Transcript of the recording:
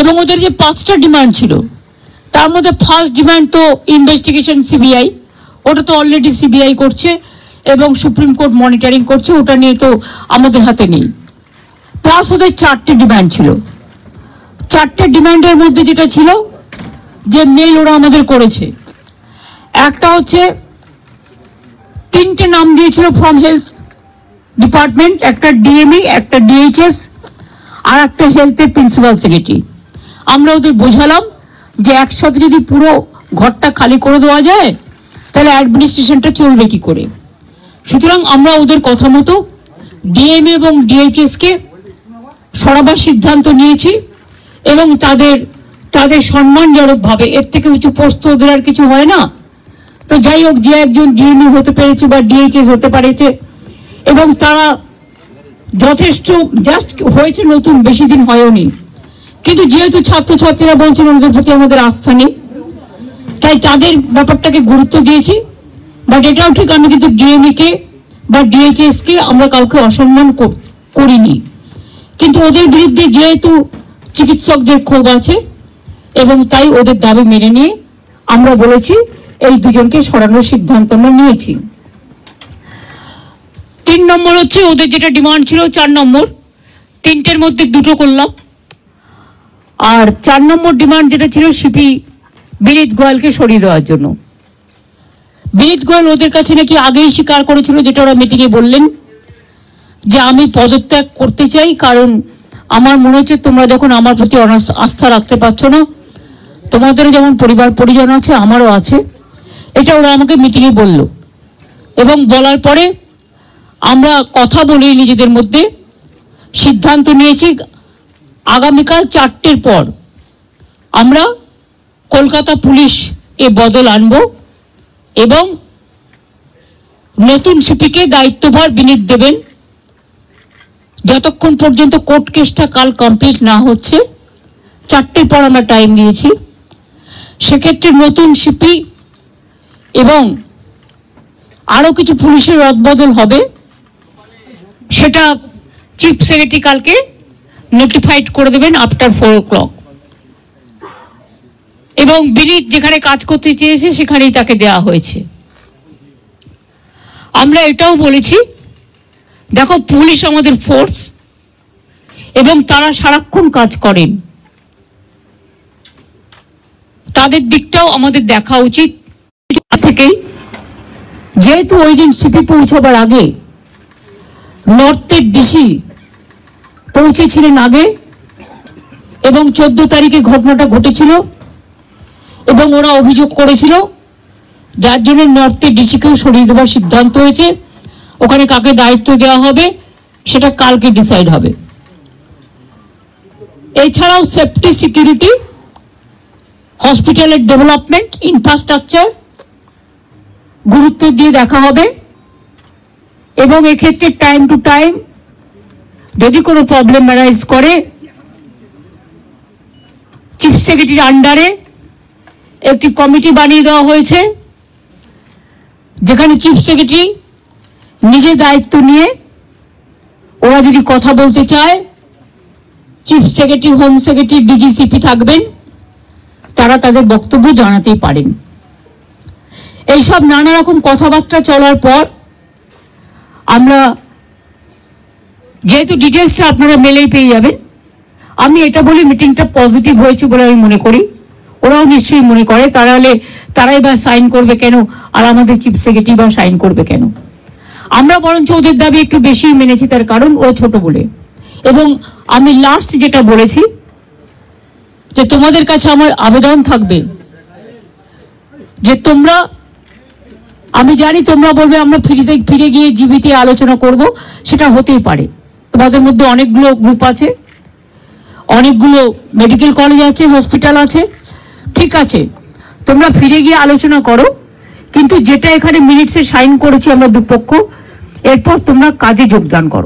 এবং ওদের যে 5টা ডিমান্ড ছিল তার মধ্যে ফার্স্ট ডিমান্ড তো ইনভেস্টিগেশন সিবিআই, ওটা তো অলরেডি সিবিআই করছে এবং সুপ্রিম কোর্ট মনিটরিং করছে, ওটা নিয়ে তো আমাদের হাতে নেই। প্লাস ওদের 4টে ডিমান্ড ছিল। 4টে ডিমান্ডের মধ্যে যেটা ছিল যে মেল ওরা আমাদের করেছে, একটা হচ্ছে 3টে নাম দিয়েছিল ফ্রম হেলথ ডিপার্টমেন্ট, একটা ডিএমই, একটা ডিএইচএস আর একটা হেলথের প্রিন্সিপাল সেক্রেটারি। আমরা ওদের বোঝালাম যে একসাথে যদি পুরো ঘরটা খালি করে দেওয়া যায় তাহলে অ্যাডমিনিস্ট্রেশনটা চলবে কি করে। সুতরাং আমরা ওদের কথা মতো ডিএমএ এবং ডিএইচএসকে সরাবার সিদ্ধান্ত নিয়েছি এবং তাদের সম্মানজনকভাবে, এর থেকে উঁচু পোস্ট ওদের আর কিছু হয় না, তো যাই হোক যে একজন ডিএমই হতে পেরেছে বা ডিএইচএস হতে পেরেছে এবং তারা যথেষ্ট জাস্ট হয়েছে, নতুন বেশি দিন হয়নি, কিন্তু যেহেতু ছাত্রছাত্রীরা বলছেন ওদের প্রতি আমাদের আস্থা নেই, তাই তাদের ব্যাপারটাকে গুরুত্ব দিয়েছি। বাট এটাও ঠিক, আমি কিন্তু ডিএমইকে বা ডিএইচএসকে আমরা কাউকে অসম্মান করিনি, কিন্তু ওদের বিরুদ্ধে যেহেতু চিকিৎসকদের ক্ষোভ আছে এবং তাই ওদের দাবি মেনে নিয়ে আমরা বলেছি এই দুজনকে সরানোর সিদ্ধান্ত আমরা নিয়েছি। 3 নম্বর হচ্ছে ওদের যেটা ডিমান্ড ছিল 4 নম্বর, 3টের মধ্যে 2টো করলাম। আর 4 নম্বর ডিমান্ড যেটা ছিল সিপি বিনীত গোয়েলকে সরিয়ে দেওয়ার জন্য। বিনীত গোয়েল ওদের কাছে নাকি আগেই স্বীকার করেছিল, যেটা ওরা মিটিংয়ে বললেন, যে আমি পদত্যাগ করতে চাই, কারণ আমার মনে হচ্ছে তোমরা যখন আমার প্রতি আস্থা রাখতে পারছো না, তোমাদেরও যেমন পরিবার পরিজন আছে আমারও আছে, এটা ওরা আমাকে মিটিংয়ে বলল। এবং বলার পরে আমরা কথা বলে নিজেদের মধ্যে সিদ্ধান্ত নিয়েছি আগামীকাল 4টের পর আমরা কলকাতা পুলিশ এ বদল আনব এবং নতুন সিপিকে দায়িত্বভার বিনীত দেবেন যতক্ষণ পর্যন্ত কোর্ট কেসটা কাল কমপ্লিট না হচ্ছে। 4টের পর আমরা টাইম দিয়েছি। সেক্ষেত্রে নতুন সিপি এবং আরো কিছু পুলিশের রদবদল হবে, সেটা চিফ সেক্রেটারি কালকে নোটিফাইড করে দেবেন আফটার 4 o'clock। এবং বিনীত যেখানে কাজ করতে চেয়েছে সেখানেই তাকে দেওয়া হয়েছে। আমরা এটাও বলেছি, দেখো পুলিশ আমাদের ফোর্স এবং তারা সারাক্ষণ কাজ করেন, তাদের দিকটাও আমাদের দেখা উচিত। থেকেই যেহেতু ওই দিন সিপি পৌঁছবার আগে নর্থের ডিসি পৌঁছেছিলেন আগে এবং 14 তারিখে ঘটনাটা ঘটেছিল এবং ওরা অভিযোগ করেছিল, যার জন্য নর্থের ডিসিকেও সরিয়ে দেওয়ার সিদ্ধান্ত হয়েছে। ওখানে কাকে দায়িত্ব দেওয়া হবে সেটা কালকে ডিসাইড হবে। এছাড়াও সেফটি, সিকিউরিটি, হসপিটালের ডেভেলপমেন্ট, ইনফ্রাস্ট্রাকচার গুরুত্ব দিয়ে দেখা হবে এবং এক্ষেত্রে টাইম টু টাইম যদি কোনো প্রবলেম অ্যারাইজ করে চিফ সেক্রেটারির আন্ডারে একটি কমিটি বানিয়ে দেওয়া হয়েছে, যেখানে চিফ সেক্রেটারি নিজে দায়িত্ব নিয়ে ওরা যদি কথা বলতে চায়, chief secretary, home secretary, DG CP থাকবেন, তারা তাদের বক্তব্য জানাতেই পারেন। এইসব নানা রকম কথাবার্তা চলার পর আমরা, যেহেতু ডিটেলসটা আপনারা মেলেই পেয়ে যাবেন, আমি এটা বলি মিটিংটা পজিটিভ হয়েছে বলে আমি মনে করি, ওরাও নিশ্চয়ই মনে করে, তারাই বা সাইন করবে কেন আর আমাদের চিফ সেক্রেটারি বা সাইন করবে কেন। আমরা বরঞ্চ ওদের দাবি একটু বেশি মেনেছি, তার কারণ ও ছোট বলে। এবং আমি লাস্ট যেটা বলেছি যে তোমাদের কাছে আমার আবেদন থাকবে যে তোমরা, আমি জানি তোমরা বলবে আমরা ফিরে গিয়ে জীবিতে আলোচনা করব, সেটা হতেই পারে। তোমাদের মধ্যে অনেকগুলো গ্রুপ আছে, অনেকগুলো মেডিকেল কলেজ আছে, হসপিটাল আছে, ঠিক আছে, তোমরা ফিরে গিয়ে আলোচনা করো, কিন্তু যেটা এখানে মিনিটসে সাইন করেছি আমরা দুপক্ষ, এরপর তোমরা কাজে যোগদান করো।